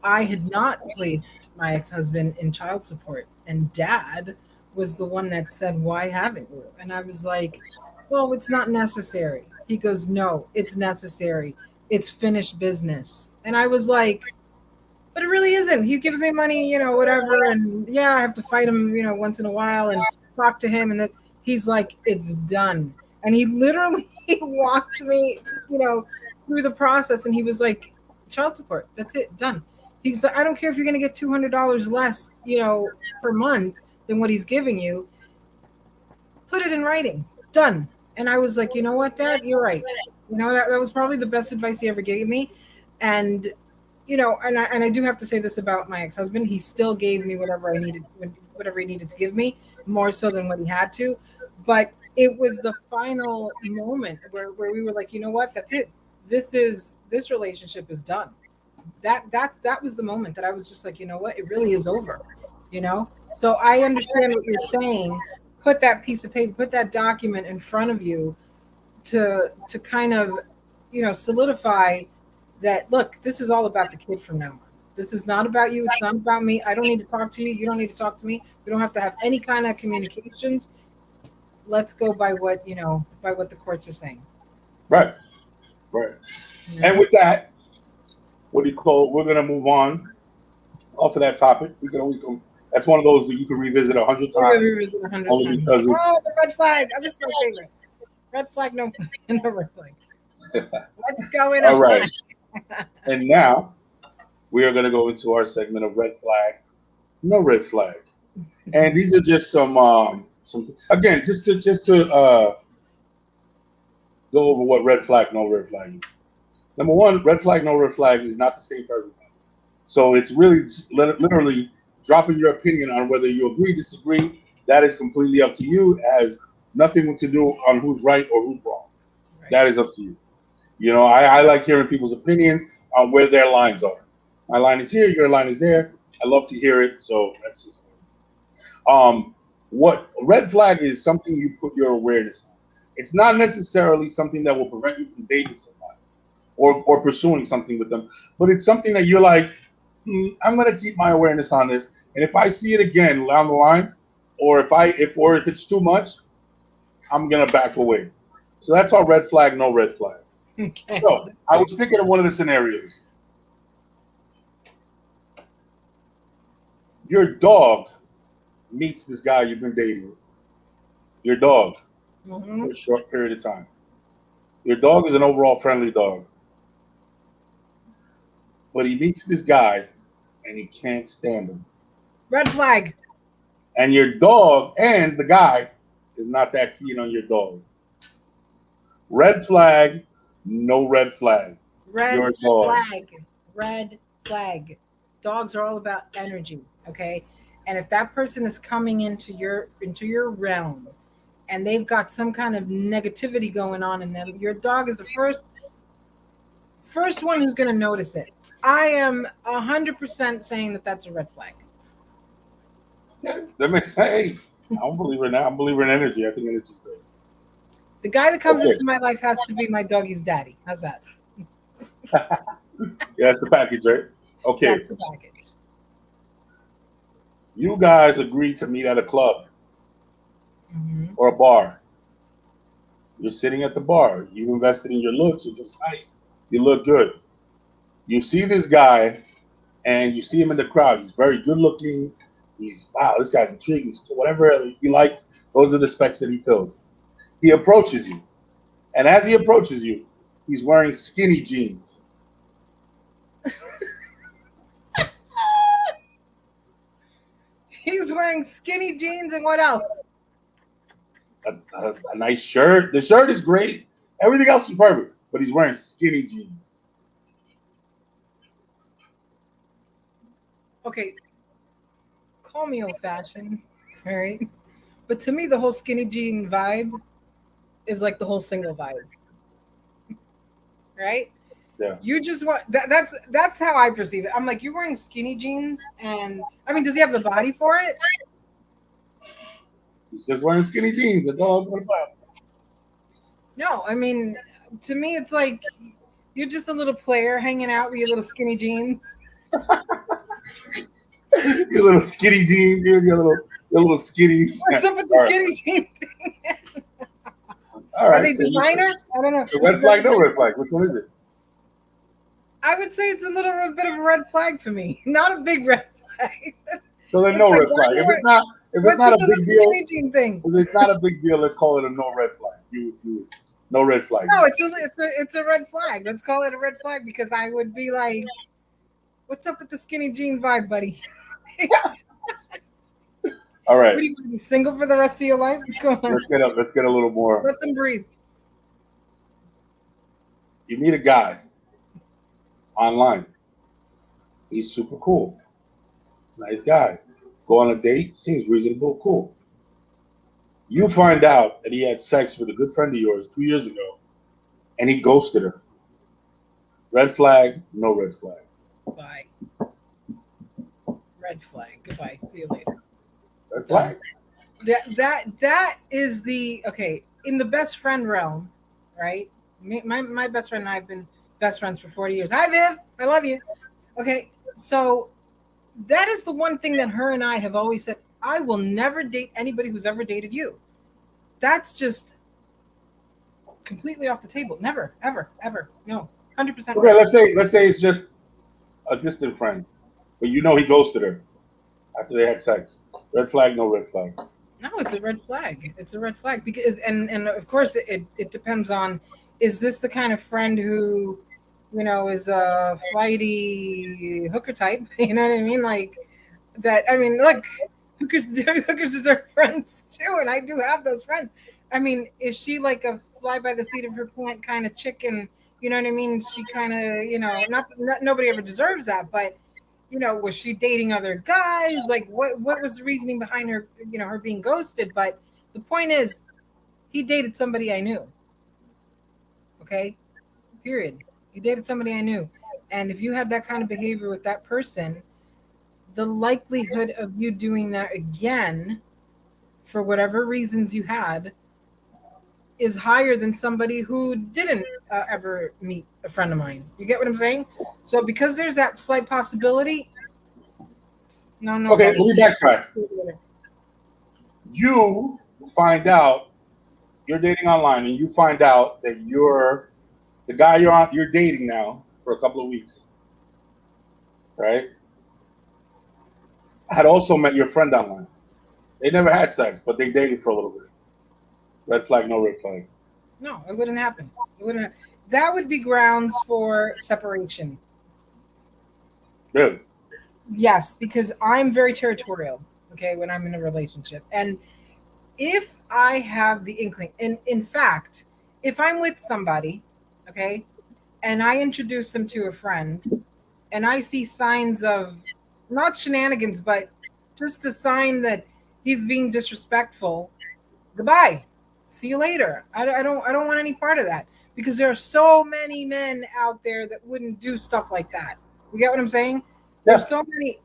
I had not placed my ex-husband in child support, and Dad was the one that said, "Why haven't you?" And I was like, "Well, it's not necessary." He goes, "No, it's necessary. It's finished business." And I was like, "But it really isn't. He gives me money, whatever, and yeah, I have to fight him, once in a while and talk to him." And he's like, "It's done." And he literally walked me, through the process, and he was like, "Child support. That's it. Done." He's like, "I don't care if you're going to get $200 less, per month than what he's giving you. Put it in writing. Done." And I was like, "You know what, Dad? You're right." That was probably the best advice he ever gave me. And, and I do have to say this about my ex-husband. He still gave me whatever he needed to give me, more so than what he had to. But it was the final moment where we were like, "You know what? That's it. This relationship is done." That was the moment that I was just like, "You know what? It really is over." So I understand what you're saying. Put that piece of paper, put that document in front of you to kind of, solidify that, look, this is all about the kid from now on. This is not about you. It's not about me. I don't need to talk to you. You don't need to talk to me. We don't have to have any kind of communications. Let's go by what the courts are saying. Right. Right. And with that, what do you call it? We're gonna move on off of that topic. We can always go. That's one of those that you can revisit 100 times. Revisit 100 only times. because it's Oh, the red flag. Oh, this is my favorite. Red flag, no flag, no red flag. What's going on? all right. And now we are gonna go into our segment of red flag, no red flag. And these are just some again just to go over what red flag, no red flag is. Number one, red flag, no red flag is not the same for everybody. So it's really literally dropping your opinion on whether you agree, disagree. That is completely up to you. It has nothing to do on who's right or who's wrong. Right. That is up to you. I like hearing people's opinions on where their lines are. My line is here, your line is there. I love to hear it. So that's just what red flag is something you put your awareness on. It's not necessarily something that will prevent you from dating somebody or pursuing something with them, but it's something that you're like, I'm gonna keep my awareness on this, and if I see it again down the line, or if it's too much, I'm gonna back away. So that's our red flag, no red flag. Okay. So I was thinking of one of the scenarios. Your dog meets this guy you've been dating. Your dog Mm-hmm. for a short period of time. Your dog is an overall friendly dog, but he meets this guy and he can't stand him. Red flag. And your dog and the guy is not that keen on your dog. Red flag, no red flag. Your Red dog. flag. Red flag. Dogs are all about energy, okay? And if that person is coming into your realm and they've got some kind of negativity going on in them, your dog is the first one who's going to notice it. I am 100% saying that that's a red flag. Yeah, that makes sense. Hey, I don't believe in that. I believe in energy. I think energy's good. The guy that comes Okay. into my life has to be my doggy's daddy. How's that? Yeah, that's the package, right? Okay. That's the package. You guys agreed to meet at a club Mm-hmm. or a bar. You're sitting at the bar. You invested in your looks. You're just nice. You look good. You see this guy, and you see him in the crowd. He's very good looking. He's, wow, this guy's intriguing. Whatever you like, those are the specs that he fills. He approaches you. And as he approaches you, he's wearing skinny jeans. He's wearing skinny jeans and what else? A nice shirt. The shirt is great. Everything else is perfect. But he's wearing skinny jeans. Okay, call me old fashioned, all right? But to me, the whole skinny jean vibe is like the whole single vibe, right? Yeah. You just want that's how I perceive it. I'm like, you're wearing skinny jeans, and I mean, does he have the body for it? He's just wearing skinny jeans. That's all I'm going about. No, I mean, to me, it's like you're just a little player hanging out with your little skinny jeans. Your little skinny jeans, your little skinny. What's up with the skinny jeans thing? All Are right. they So designer? I don't know. the red flag, no red flag. Which one is it? I would say it's a little bit of a red flag for me. Not a big red flag. So then It's no like, red flag. If it's not what's a up with big the deal, skinny jean thing? if it's not a big deal, let's call it a no red flag. You no red flag. No, it's a red flag. Let's call it a red flag because I would be like, "What's up with the skinny jean vibe, buddy? All right. What are you going to be single for the rest of your life? What's going on? Let's get a little more. Let them breathe." You meet a guy online. He's super cool. Nice guy. Go on a date, seems reasonable, cool. You find out that he had sex with a good friend of yours 2 years ago, and he ghosted her. Red flag, no red flag. Bye. Red flag. Goodbye. See you later. Red flag. That is the okay in the best friend realm, right? My best friend and I have been best friends for 40 years. Hi, Viv. I love you. Okay, so that is the one thing that her and I have always said. I will never date anybody who's ever dated you. That's just completely off the table. Never, ever, ever. No, 100%. Okay, let's say it's just a distant friend, but you know he ghosted her after they had sex. Red flag, no red flag. No, it's a red flag. It's a red flag because and of course it depends on, is this the kind of friend who, is a flighty hooker type? You know what I mean? Like that. I mean, look, hookers deserve friends too, and I do have those friends. I mean, is she like a fly by the seat of her pant kind of chick? And you know what I mean? She kind of, not nobody ever deserves that, but was she dating other guys? Like, what was the reasoning behind her, her being ghosted? But the point is, he dated somebody I knew. Okay, period. He dated somebody I knew, and if you had that kind of behavior with that person, the likelihood of you doing that again, for whatever reasons you had, is higher than somebody who didn't ever meet a friend of mine. You get what I'm saying? So because there's that slight possibility, no. Okay, let me backtrack. You find out you're dating online, and you find out that the guy you're dating now for a couple of weeks, right? had also met your friend online. They never had sex, but they dated for a little bit. Red flag, no red flag. No, it wouldn't happen. It wouldn't. That would be grounds for separation. Really? Yes, because I'm very territorial. Okay, when I'm in a relationship, and if I have the inkling, and in fact, if I'm with somebody, okay, and I introduce them to a friend, and I see signs of not shenanigans, but just a sign that he's being disrespectful, goodbye. See you later. I don't want any part of that because there are so many men out there that wouldn't do stuff like that. You get what I'm saying? There's Yeah. so many.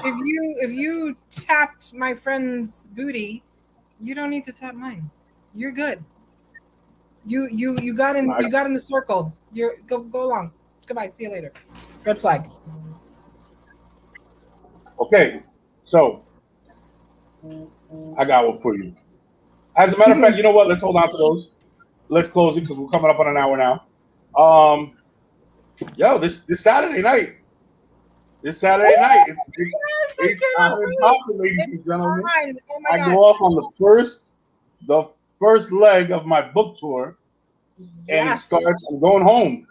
If you tapped my friend's booty, you don't need to tap mine. You're good. You got in the circle. You're go along. Goodbye. See you later. Red flag. Okay. So I got one for you. As a matter of fact, you know what? Let's hold on to those. Let's close it because we're coming up on an hour now. Um, yo, this Saturday night, Yes, I it's on cannot and wait. popping, ladies It's and gentlemen. on. Oh my I go god. off on the first leg of my book tour, and it Yes. starts. I'm going home.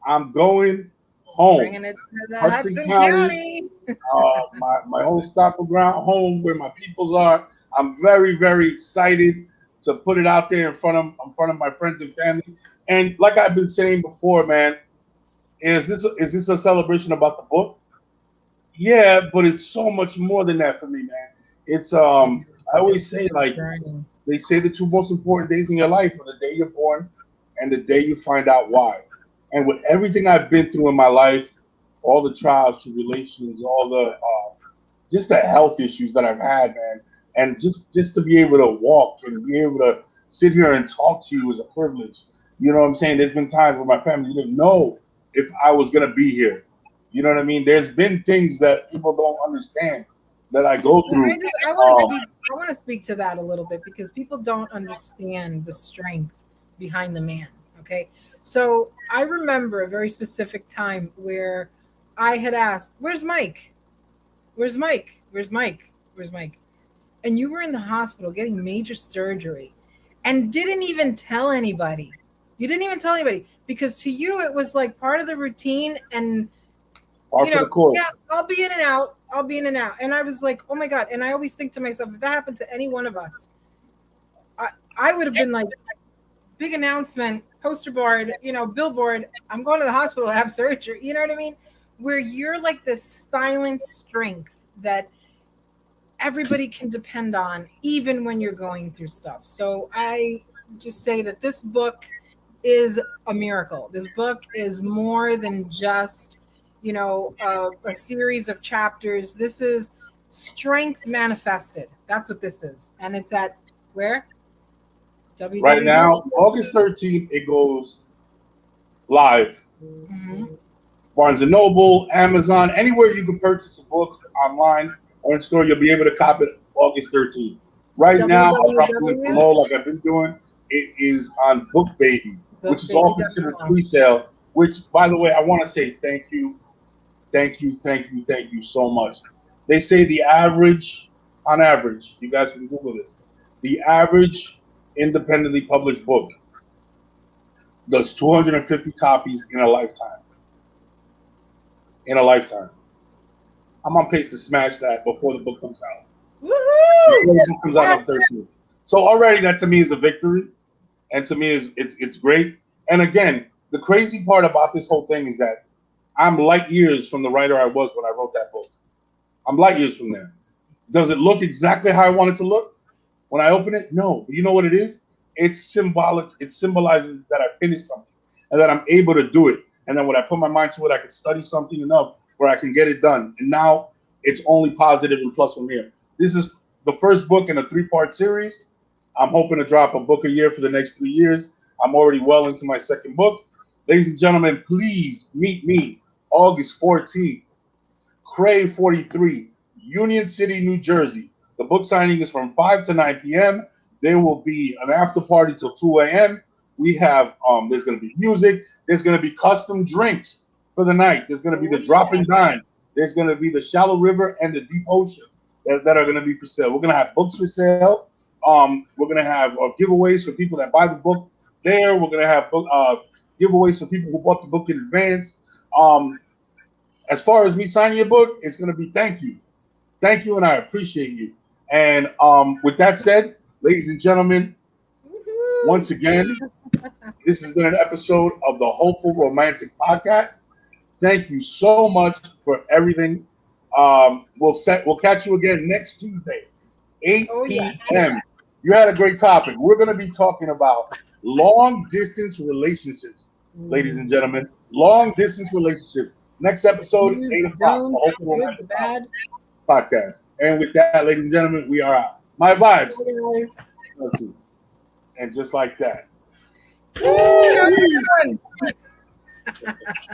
I'm going home. Bringing it to the Hudson Hudson County, County. my own stopping ground, home where my peoples are. I'm very very excited to put it out there in front of my friends and family. And like I've been saying before, man, is this a celebration about the book? Yeah, but it's so much more than that for me, man. It's I always say, It's like, burning. they say the two most important days in your life are the day you're born and the day you find out why. And with everything I've been through in my life, all the trials, tribulations, all the just the health issues that I've had, man, and just to be able to walk and be able to sit here and talk to you is a privilege. You know what I'm saying? There's been times where my family didn't know if I was gonna be here. You know what I mean? There's been things that people don't understand that I go Well, through. I want to speak. I want to speak to that a little bit because people don't understand the strength behind the man. Okay, so I remember a very specific time where I had asked, "Where's Mike? Where's Mike? Where's Mike? Where's Mike?" And you were in the hospital getting major surgery, and didn't even tell anybody. You didn't even tell anybody because to you it was like part of the routine, and Par for the yeah, course. I'll be in and out. I'll be in and out. And I was like, oh my God. And I always think to myself, if that happened to any one of us, I, I would have been like, big announcement, poster board, billboard, I'm going to the hospital to have surgery. You know what I mean? Where you're like this silent strength that everybody can depend on, even when you're going through stuff. So I just say that this book is a miracle. This book is more than just, a series of chapters. This is strength manifested. That's what this is. And it's at where? Right www. now, August 13th, it goes live. Mhm. Barnes and Noble, Amazon, anywhere you can purchase a book online or in store, you'll be able to cop it August 13th. Right now, I'll drop the link www. below, like I've been doing. It is on Book Baby, which is all considered Bookbaby.com. pre-sale. Which, by the way, I want to say thank you, thank you, thank you, thank you so much. They say the average, on average, you guys can Google this. The average independently published book does 250 copies in a lifetime. In a lifetime. I'm on pace to smash that before the book comes out. Woohoo! Before the book comes out on Yes, 13th. So already that to me is a victory, and to me is it's great. And again, the crazy part about this whole thing is that I'm light years from the writer I was when I wrote that book. I'm light years from there. Does it look exactly how I want it to look when I open it? No. But you know what it is? It's symbolic. It symbolizes that I finished something and that I'm able to do it. And then when I put my mind to it, I can study something enough where I can get it done. And now it's only positive and plus from here. This is the first book in a three-part series. I'm hoping to drop a book a year for the next 3 years. I'm already well into my second book. Ladies and gentlemen, please meet me August 14th, Cray 43, Union City, New Jersey. The book signing is from 5 to 9 p.m. There will be an after party till 2 a.m. We have there's going to be music. There's going to be custom drinks for the night. There's going to be oh the drop and yes. dine. There's going to be the shallow river and the deep ocean. that are going to be for sale. We're going to have books for sale. We're going to have giveaways for people that buy the book there. We're going to have giveaways for people who bought the book in advance. As far as me signing your book, it's going to be thank you. Thank you, and I appreciate you. And with that said, ladies and gentlemen, once again, this has been an episode of the Hopeful Romantic Podcast. Thank you so much for everything. We'll catch you again next Tuesday, 8 p.m. You had a great topic. We're going to be talking about long distance relationships, ladies and gentlemen. Long distance relationships. Next episode, 8 o'clock. The Hopeful Romantic Podcast. And with that, ladies and gentlemen, we are out. My vibes. And just like that.